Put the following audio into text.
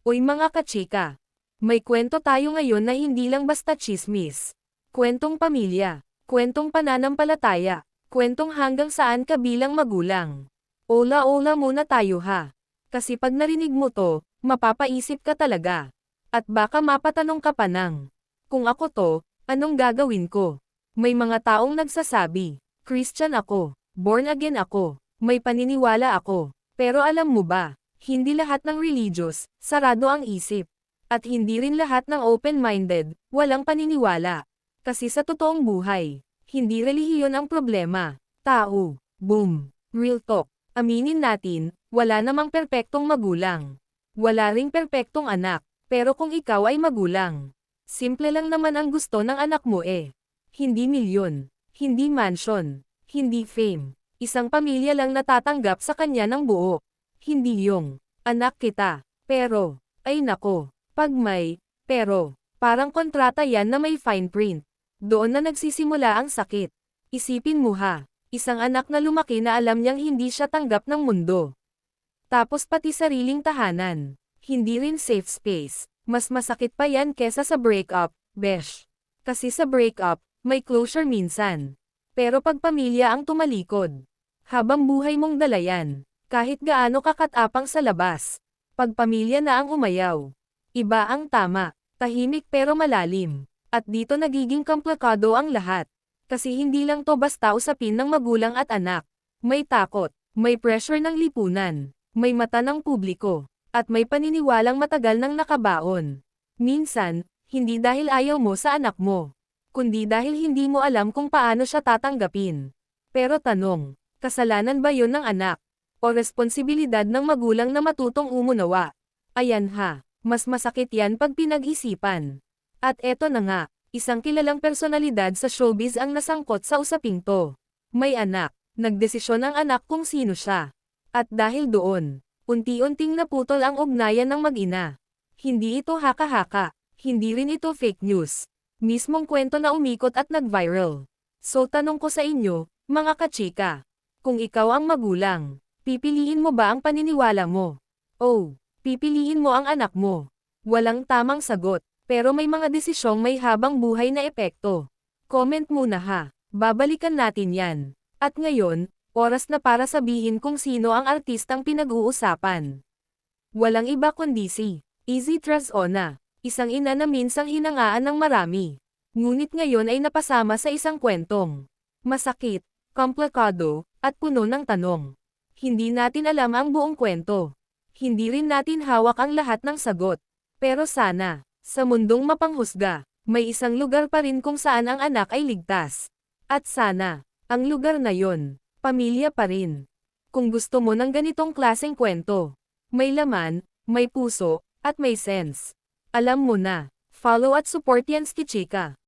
Uy mga kachika! May kwento tayo ngayon na hindi lang basta chismis. Kwentong pamilya, kwentong pananampalataya, kwentong hanggang saan ka bilang magulang. Ola-ola muna tayo ha. Kasi pag narinig mo to, mapapaisip ka talaga. At baka mapatanong ka pa ng, kung ako to, anong gagawin ko? May mga taong nagsasabi, Christian ako, born again ako, may paniniwala ako. Pero alam mo ba, hindi lahat ng religious, sarado ang isip. At hindi rin lahat ng open-minded, walang paniniwala. Kasi sa totoong buhay, hindi relihiyon ang problema. Tao. Boom. Real talk. Aminin natin, wala namang perpektong magulang. Wala ring perpektong anak. Pero kung ikaw ay magulang, simple lang naman ang gusto ng anak mo eh. Hindi milyon. Hindi mansion. Hindi fame. Isang pamilya lang natatanggap sa kanya ng buo. Hindi yung, anak kita. Pero, ay nako. Pag may, pero, parang kontrata yan na may fine print. Doon na nagsisimula ang sakit. Isipin mo ha, isang anak na lumaki na alam niyang hindi siya tanggap ng mundo. Tapos pati sariling tahanan. Hindi rin safe space. Mas masakit pa yan kesa sa breakup, besh. Kasi sa breakup, may closure minsan. Pero pag pamilya ang tumalikod, habang buhay mong dala yan, kahit gaano kakatapang sa labas. Pag pamilya na ang umayaw, iba ang tama, tahimik pero malalim. At dito nagiging komplikado ang lahat. Kasi hindi lang to basta usapin ng magulang at anak. May takot, may pressure ng lipunan, may mata ng publiko, at may paniniwalang matagal nang nakabaon. Minsan, hindi dahil ayaw mo sa anak mo, kundi dahil hindi mo alam kung paano siya tatanggapin. Pero tanong, kasalanan ba yon ng anak? O responsibilidad ng magulang na matutong umunawa? Ayan ha, mas masakit yan pag pinag-isipan. At eto na nga, isang kilalang personalidad sa showbiz ang nasangkot sa usaping to. May anak, nagdesisyon ang anak kung sino siya. At dahil doon, unti-unting naputol ang ugnayan ng mag-ina. Hindi ito haka-haka, hindi rin ito fake news. Mismong kwento na umikot at nag-viral. So tanong ko sa inyo, mga kachika, kung ikaw ang magulang, pipiliin mo ba ang paniniwala mo? O, pipiliin mo ang anak mo? Walang tamang sagot, pero may mga desisyong may habang buhay na epekto. Comment muna ha, babalikan natin yan. At ngayon, oras na para sabihin kung sino ang artistang pinag-uusapan. Walang iba kundi si Izzy Trazona, isang ina na minsang hinangaan ng marami. Ngunit ngayon ay napasama sa isang kwentong masakit, komplikado, at puno ng tanong. Hindi natin alam ang buong kwento. Hindi rin natin hawak ang lahat ng sagot. Pero sana, sa mundong mapanghusga, may isang lugar pa rin kung saan ang anak ay ligtas. At sana, ang lugar na yon, pamilya pa rin. Kung gusto mo ng ganitong klaseng kwento, may laman, may puso, at may sense. Alam mo na, follow at support yan Kichika.